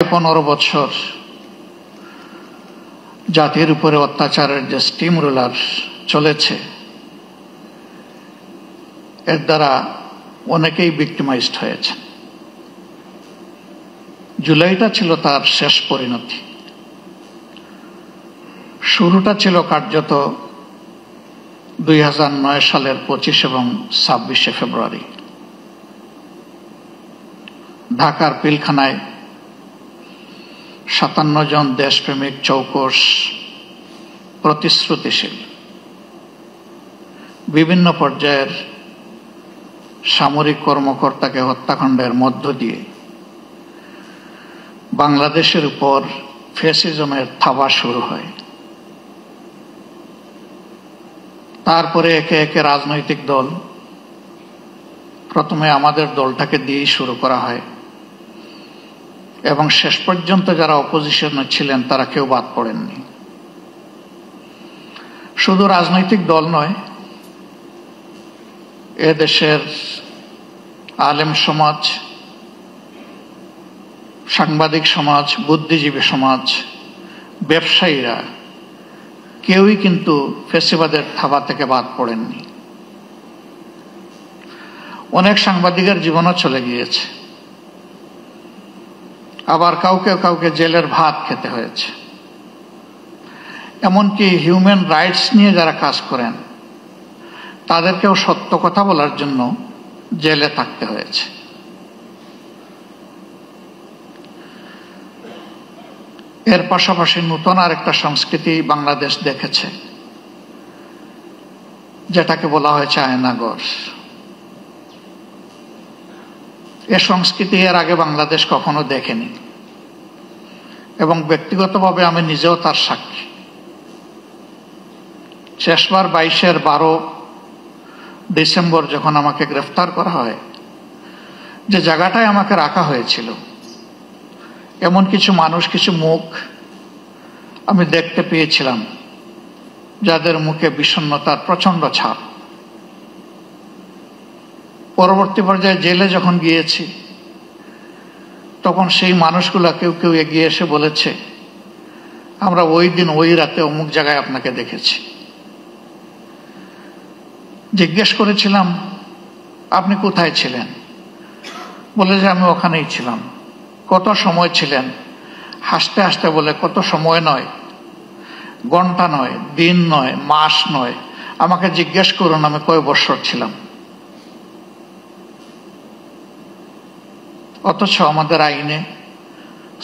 15 বছর জাতির উপরে অত্যাচারের যে স্টিম রোলার চলেছে, এর দ্বারা অনেকেই ভিক্টিমাইজড হয়েছে। জুলাইটা ছিল তার শেষ পরিণতি। শুরুটা ছিল কার্যত 2009 সালের 25 এবং 26 ফেব্রুয়ারি ঢাকার পিলখানায় 57 জন দেশপ্রেমিক চৌকস প্রতিশ্রুতিশীল বিভিন্ন পর্যায়ের সামরিক কর্মকর্তাকে হত্যাকাণ্ডের মধ্য দিয়ে বাংলাদেশের উপর ফ্যাসিজমের থাবা শুরু হয়। তারপরে একে একে রাজনৈতিক দল, প্রথমে আমাদের দলটাকে দিয়েই শুরু করা হয় এবং শেষ পর্যন্ত যারা অপোজিশনে ছিলেন তারা কেউ বাদ পড়েননি। শুধু রাজনৈতিক দল নয়, এদেশের আলেম সমাজ, সাংবাদিক সমাজ, বুদ্ধিজীবী সমাজ, ব্যবসায়ীরা কেউই কিন্তু ফ্যাসিবাদের থাবা থেকে বাদ পড়েননি। অনেক সাংবাদিকের জীবনও চলে গিয়েছে, আবার কাউকে কাউকে জেলের ভাত খেতে হয়েছে। এমনকি হিউম্যান রাইটস নিয়ে যারা কাজ করেন তাদেরকেও সত্য কথা বলার জন্য জেলে থাকতে হয়েছে। এর পাশাপাশি নতুন আরেকটা সংস্কৃতি বাংলাদেশ দেখেছে, যেটাকে বলা হয়েছে আয়নাঘর। এ সংস্কৃতি এর আগে বাংলাদেশ কখনো দেখেনি এবং ব্যক্তিগতভাবে আমি নিজেও তার সাক্ষী। শেষবার 22-12 ডিসেম্বর যখন আমাকে গ্রেফতার করা হয়, যে জায়গাটায় আমাকে রাখা হয়েছিল, এমন কিছু মানুষ, কিছু মুখ আমি দেখতে পেয়েছিলাম যাদের মুখে বিষণ্ণতার প্রচন্ড ছাপ। পরবর্তী পর্যায়ে জেলে যখন গিয়েছি তখন সেই মানুষগুলা কেউ কেউ এগিয়ে এসে বলেছে, আমরা ওই দিন ওই রাতে অমুক জায়গায় আপনাকে দেখেছি। জিজ্ঞেস করেছিলাম, আপনি কোথায় ছিলেন? বলে যে আমি ওখানেই ছিলাম। কত সময় ছিলেন? হাসতে হাসতে বলে, কত সময় নয়, ঘন্টা নয়, দিন নয়, মাস নয়, আমাকে জিজ্ঞেস করুন আমি কয় বছর ছিলাম। অথচ আমাদের আইনে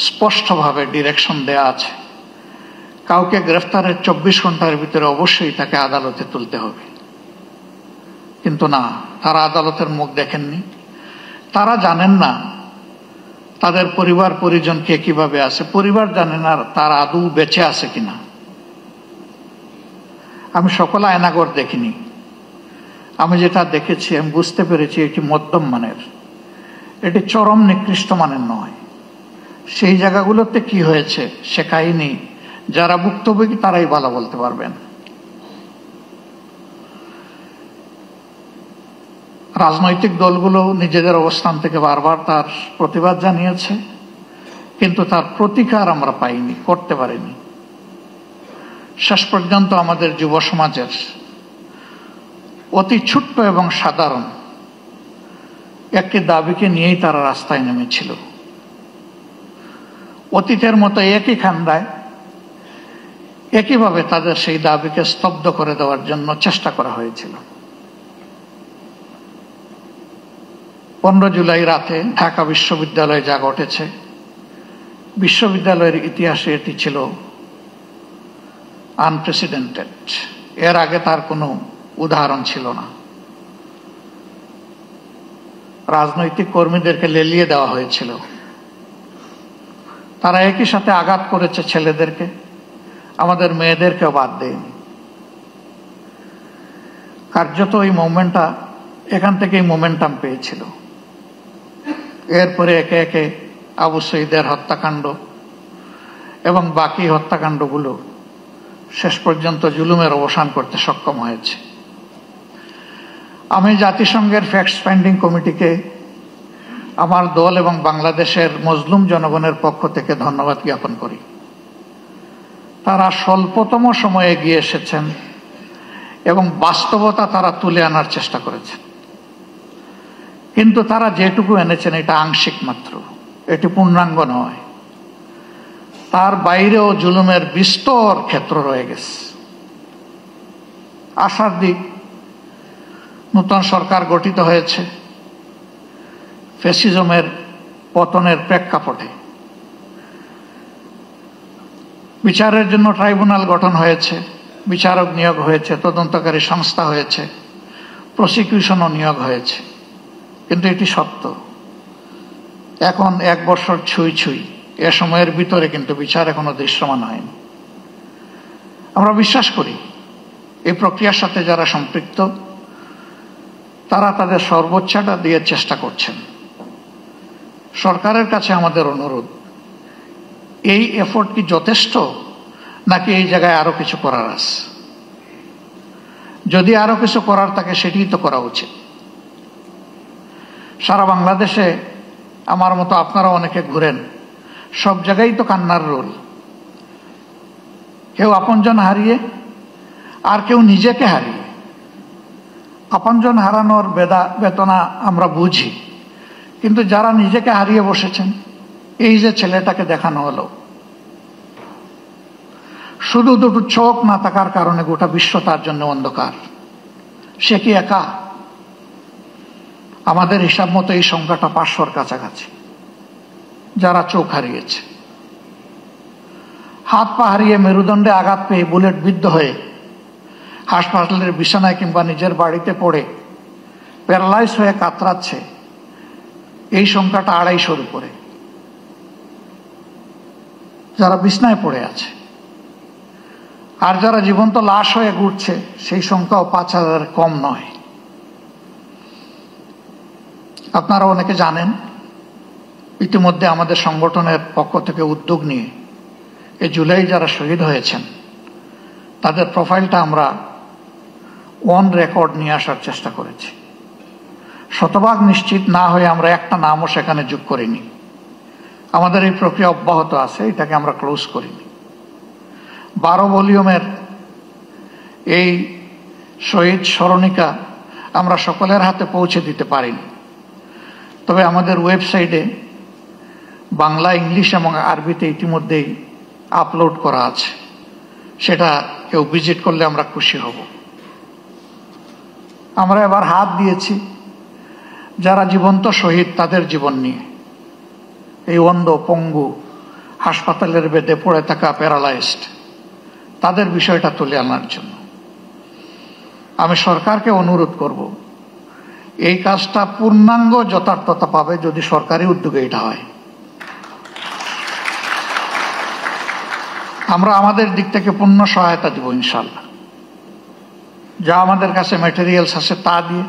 স্পষ্টভাবে ডিরেকশন দেয়া আছে, কাউকে গ্রেফতারের 24 ঘন্টার ভিতরে অবশ্যই তাকে আদালতে তুলতে হবে। কিন্তু না, তারা আদালতের মুখ দেখেননি। তারা জানেন না তাদের পরিবার পরিজন কে কিভাবে আছে, পরিবার জানে না তারা আদৌ বেঁচে আছে কিনা। আমি সকল আয়নাঘর দেখিনি, আমি যেটা দেখেছি আমি বুঝতে পেরেছি এটি মধ্যম মানের, এটি চরম নিকৃষ্ট মানের নয়। সেই জায়গাগুলোতে কি হয়েছে সে কাহিনী যারা ভুক্তভোগী তারাই ভালো বলতে পারবেন। রাজনৈতিক দলগুলো নিজেদের অবস্থান থেকে বারবার তার প্রতিবাদ জানিয়েছে, কিন্তু তার প্রতিকার আমরা পাইনি, করতে পারিনি। শেষ পর্যন্ত আমাদের যুব সমাজের অতি ছোট্ট এবং সাধারণ একটি দাবিকে নিয়েই তারা রাস্তায় নেমেছিল। অতীতের মতো একই খান্দায় একইভাবে তাদের সেই দাবিকে স্তব্ধ করে দেওয়ার জন্য চেষ্টা করা হয়েছিল। 15 জুলাই রাতে ঢাকা বিশ্ববিদ্যালয়ে যা ঘটেছে, বিশ্ববিদ্যালয়ের ইতিহাসে এটি ছিল আনপ্রেসিডেন্টেড। এর আগে তার কোনো উদাহরণ ছিল না। রাজনৈতিক কর্মীদেরকে লেলিয়ে দেওয়া হয়েছিল, তারা একই সাথে আঘাত করেছে ছেলেদেরকে, আমাদের মেয়েদেরকেও বাদ দেয়নি। কার্যত এই মুভমেন্টটা এখান থেকেই মোমেন্টাম পেয়েছিল। এরপরে একে একে আবু সঈদের হত্যাকাণ্ড এবং বাকি হত্যাকাণ্ডগুলো শেষ পর্যন্ত জুলুমের অবসান করতে সক্ষম হয়েছে। আমি জাতিসংঘের ফ্যাক্ট ফাইন্ডিং কমিটিকে আমার দল এবং বাংলাদেশের মজলুম জনগণের পক্ষ থেকে ধন্যবাদ জ্ঞাপন করি। তারা স্বল্পতম সময়ে এগিয়ে এসেছেন এবং বাস্তবতা তারা তুলে আনার চেষ্টা করেছেন, কিন্তু তারা যেটুকু এনেছেন এটা আংশিক মাত্র, এটি পূর্ণাঙ্গ নয়। তার বাইরেও জুলুমের বিস্তর ক্ষেত্র রয়ে গেছে। আশার দিক, নতুন সরকার গঠিত হয়েছে ফ্যাসিজমের পতনের প্রেক্ষাপটে। বিচারের জন্য ট্রাইব্যুনাল গঠন হয়েছে, বিচারক নিয়োগ হয়েছে, তদন্তকারী সংস্থা হয়েছে, প্রসিকিউশনও নিয়োগ হয়েছে। কিন্তু এটি সত্য, এখন 1 বছর ছুঁই ছুঁই, এ সময়ের ভিতরে কিন্তু বিচার এখনো দৃশ্যমান হয়নি। আমরা বিশ্বাস করি এই প্রক্রিয়ার সাথে যারা সম্পৃক্ত তারা তাদের সর্বোচ্চটা দিয়ে চেষ্টা করছেন। সরকারের কাছে আমাদের অনুরোধ, এই এফোর্ট কি যথেষ্ট, নাকি এই জায়গায় আরো কিছু করার আছে? যদি আরো কিছু করার থাকে সেটিই তো করা উচিত। সারা বাংলাদেশে আমার মতো আপনারা অনেকে ঘুরেন, সব জায়গায় তো কান্নার রোল। কেউ আপনজন হারিয়ে, আর কেউ নিজেকে হারিয়ে। আপনজন হারানোর বেদনা আমরা বুঝি, কিন্তু যারা নিজেকে হারিয়ে বসেছেন, এই যে ছেলেটাকে দেখানো হলো, শুধু দুটো চোখ না থাকার কারণে গোটা বিশ্ব তার জন্য অন্ধকার। সে কি একা? আমাদের হিসাব মতো এই সংখ্যাটা 500-র কাছাকাছি যারা চোখ হারিয়েছে। হাত পা হারিয়ে, মেরুদণ্ডে আঘাত পেয়ে, বুলেট বিদ্ধ হয়ে হাসপাতালের বিছানায় কিংবা নিজের বাড়িতে পড়ে প্যারালাইজ হয়ে কাতরাচ্ছে, এই সংখ্যাটা 250-র উপরে। যারা বিছানায় পড়ে আছে, আর যারা জীবন্ত লাশ হয়ে ঘুরছে, সেই সংখ্যাও 5000 কম নয়। আপনারা অনেকে জানেন, ইতিমধ্যে আমাদের সংগঠনের পক্ষ থেকে উদ্যোগ নিয়ে এই জুলাই যারা শহীদ হয়েছেন তাদের প্রোফাইলটা আমরা অন রেকর্ড নিয়ে আসার চেষ্টা করেছি। শতভাগ নিশ্চিত না হয়ে আমরা একটা নামও সেখানে যোগ করিনি। আমাদের এই প্রক্রিয়া অব্যাহত আছে, এটাকে আমরা ক্লোজ করিনি। 12 ভলিউমের এই শহীদ স্মরণিকা আমরা সকলের হাতে পৌঁছে দিতে পারিনি, তবে আমাদের ওয়েবসাইটে বাংলা, ইংলিশ এবং আরবিতে ইতিমধ্যেই আপলোড করা আছে। সেটা কেউ ভিজিট করলে আমরা খুশি হব। আমরা এবার হাত দিয়েছি যারা জীবন্ত শহীদ তাদের জীবন নিয়ে, এই অন্ধ, পঙ্গু, হাসপাতালের বেডে পড়ে থাকা প্যারালাইজড, তাদের বিষয়টা তুলে আনার জন্য। আমি সরকারকে অনুরোধ করব, এই কাজটা পূর্ণাঙ্গ যথার্থতা পাবে যদি সরকারি উদ্যোগে এটা হয়। আমরা আমাদের দিক থেকে পূর্ণ সহায়তা দিব ইনশাল্লাহ, যা আমাদের কাছে ম্যাটেরিয়ালস আছে তা দিয়ে,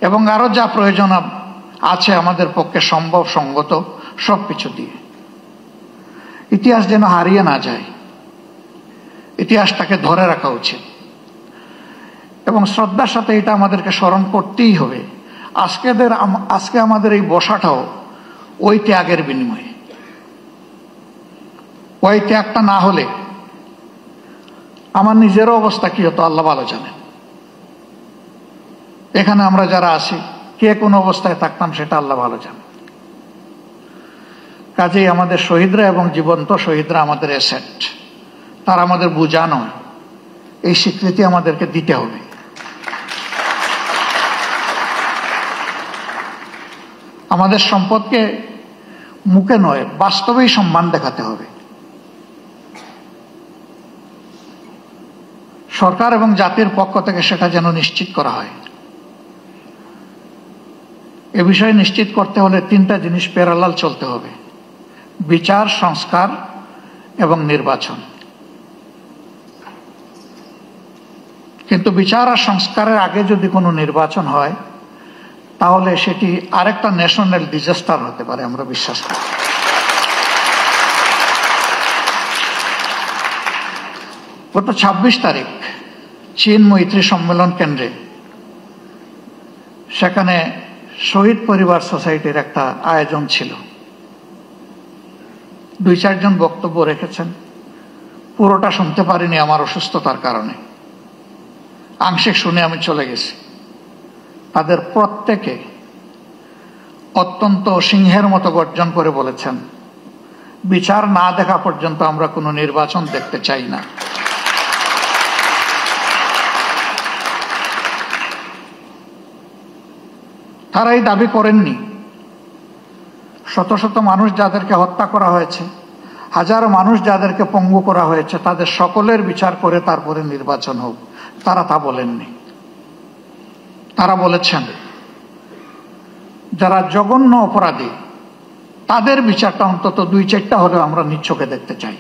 এবং আরো যা প্রয়োজন আছে আমাদের পক্ষে সম্ভব সঙ্গত সবকিছু দিয়ে। ইতিহাস যেন হারিয়ে না যায়, ইতিহাসটাকে ধরে রাখা উচিত এবং শ্রদ্ধার সাথে এটা আমাদেরকে স্মরণ করতেই হবে। আজকে আমাদের এই বসাটাও ওই ত্যাগের বিনিময়ে। ওই ত্যাগটা না হলে আমার নিজেরও অবস্থা কি হতো আল্লাহ ভালো জানেন। এখানে আমরা যারা আছি, কে কোন অবস্থায় থাকতাম সেটা আল্লাহ ভালো জানেন। কাজেই আমাদের শহীদরা এবং জীবন্ত শহীদরা আমাদের অ্যাসেট, তারা আমাদের বোঝা নয়। এই স্বীকৃতি আমাদেরকে দিতে হবে। আমাদের সম্পদকে মুখে নয়, বাস্তবেই সম্মান দেখাতে হবে। সরকার এবং জাতির পক্ষ থেকে সেটা যেন নিশ্চিত করা হয়। এ বিষয়ে নিশ্চিত করতে হলে 3টা জিনিস প্যারালাল চলতে হবে: বিচার, সংস্কার এবং নির্বাচন। কিন্তু বিচার আর সংস্কারের আগে যদি কোনো নির্বাচন হয়, তাহলে সেটি আরেকটা ন্যাশনাল ডিজাস্টার হতে পারে, আমরা বিশ্বাস করি। গত 26 তারিখ চীন মৈত্রী সম্মেলন কেন্দ্রে, সেখানে শহীদ পরিবার সোসাইটির একটা আয়োজন ছিল। 2-4 জন বক্তব্য রেখেছেন, পুরোটা শুনতে পারিনি আমার অসুস্থতার কারণে, আংশিক শুনে আমি চলে গেছি। তাদের প্রত্যেকে অত্যন্ত সিংহের মতো গর্জন করে বলেছেন, বিচার না দেখা পর্যন্ত আমরা কোনো নির্বাচন দেখতে চাই না। তারা এই দাবি করেননি। শত শত মানুষ যাদেরকে হত্যা করা হয়েছে, হাজারো মানুষ যাদেরকে পঙ্গু করা হয়েছে, তাদের সকলের বিচার করে তারপরে নির্বাচন হোক, তারা তা বলেননি। তারা বলেছেন যারা জঘন্য অপরাধী তাদের বিচারটা অন্তত 2-4টা হলেও আমরা নিজ চোখে দেখতে চাই।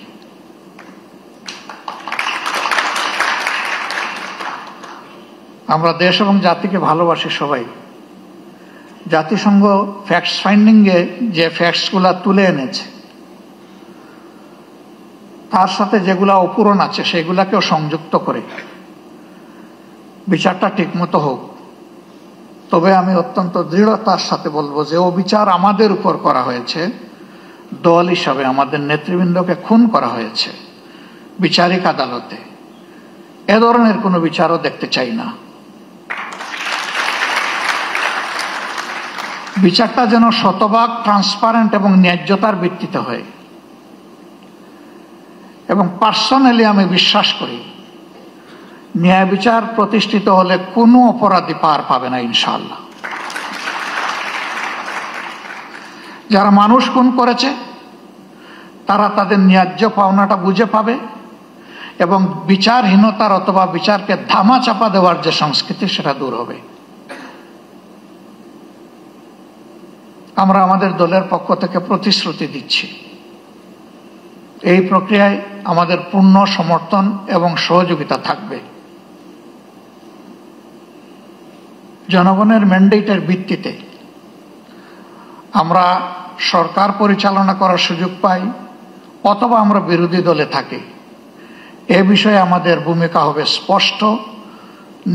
আমরা দেশ এবং জাতিকে ভালোবাসি সবাই। জাতিসংঘ ফ্যাক্টস ফাইন্ডিং এ যে ফ্যাক্টসগুলা তুলে এনেছে, তার সাথে যেগুলা অপূরণ আছে সেগুলাকেও সংযুক্ত করে বিচারটা ঠিকমতো হোক। তবে আমি অত্যন্ত দৃঢ়তার সাথে বলবো যে ও বিচার আমাদের উপর করা হয়েছে, দল হিসাবে আমাদের নেতৃবৃন্দকে খুন করা হয়েছে বিচারিক আদালতে। এ ধরনের কোনো বিচারও দেখতে চাই না। বিচারটা যেন শতভাগ ট্রান্সপারেন্ট এবং ন্যায্যতার ভিত্তিতে হয়। এবং পার্সোনালি আমি বিশ্বাস করি ন্যায় বিচার প্রতিষ্ঠিত হলে কোনো অপরাধী পার পাবে না ইনশাআল্লাহ। যারা মানুষ খুন করেছে তারা তাদের ন্যায্য পাওনাটা বুঝে পাবে, এবং বিচারহীনতার অথবা বিচারকে ধামাচাপা দেওয়ার যে সংস্কৃতি সেটা দূর হবে। আমরা আমাদের দলের পক্ষ থেকে প্রতিশ্রুতি দিচ্ছি, এই প্রক্রিয়ায় আমাদের পূর্ণ সমর্থন এবং সহযোগিতা থাকবে। জনগণের ম্যান্ডেটের ভিত্তিতে আমরা সরকার পরিচালনা করার সুযোগ পাই অথবা আমরা বিরোধী দলে থাকি, এ বিষয়ে আমাদের ভূমিকা হবে স্পষ্ট,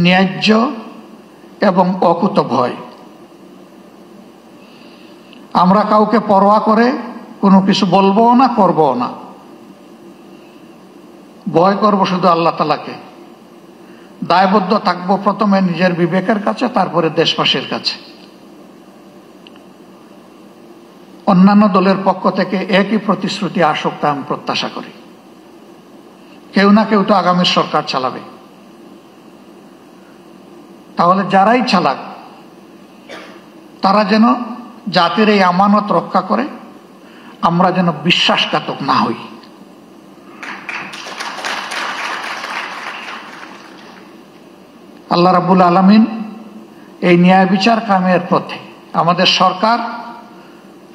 ন্যায্য এবং অকুতভয়। আমরা কাউকে পরোয়া করে কোনো কিছু বলবো না, করবো না। ভয় করব শুধু আল্লাহ তাআলাকে। দায়বদ্ধ থাকবো প্রথমে নিজের বিবেকের কাছে, তারপরে দেশবাসীর কাছে। অন্যান্য দলের পক্ষ থেকে একই প্রতিশ্রুতি আসুক তা আমি প্রত্যাশা করি। কেউ না কেউ তো আগামী সরকার চালাবে, তাহলে যারাই চালাক তারা যেন জাতির এই আমানত রক্ষা করে, আমরা যেন বিশ্বাসঘাতক না হই। আল্লাহ রাব্বুল আলামিন এই ন্যায় বিচার কায়েমের পথে আমাদের সরকার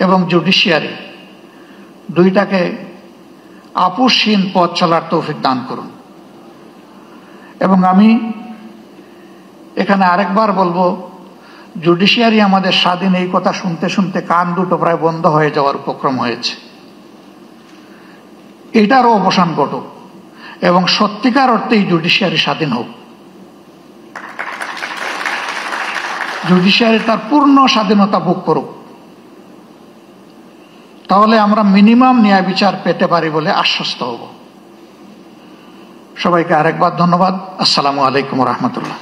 এবং জুডিশিয়ারি দুইটাকে আপোষহীন পথ চলার তৌফিক দান করুন। এবং আমি এখানে আরেকবার বলবো, জুডিশিয়ারি আমাদের স্বাধীন, এই কথা শুনতে শুনতে কান দুটো প্রায় বন্ধ হয়ে যাওয়ার উপক্রম হয়েছে। এটারও অবসান ঘটুক এবং সত্যিকার অর্থেই জুডিশিয়ারি স্বাধীন হোক। জুডিশিয়ারি তার পূর্ণ স্বাধীনতা ভোগ করুক, তাহলে আমরা মিনিমাম ন্যায় বিচার পেতে পারি বলে আশ্বস্ত হব। সবাইকে আরেকবার ধন্যবাদ। আসসালামু আলাইকুম ওয়া রাহমাতুল্লাহ।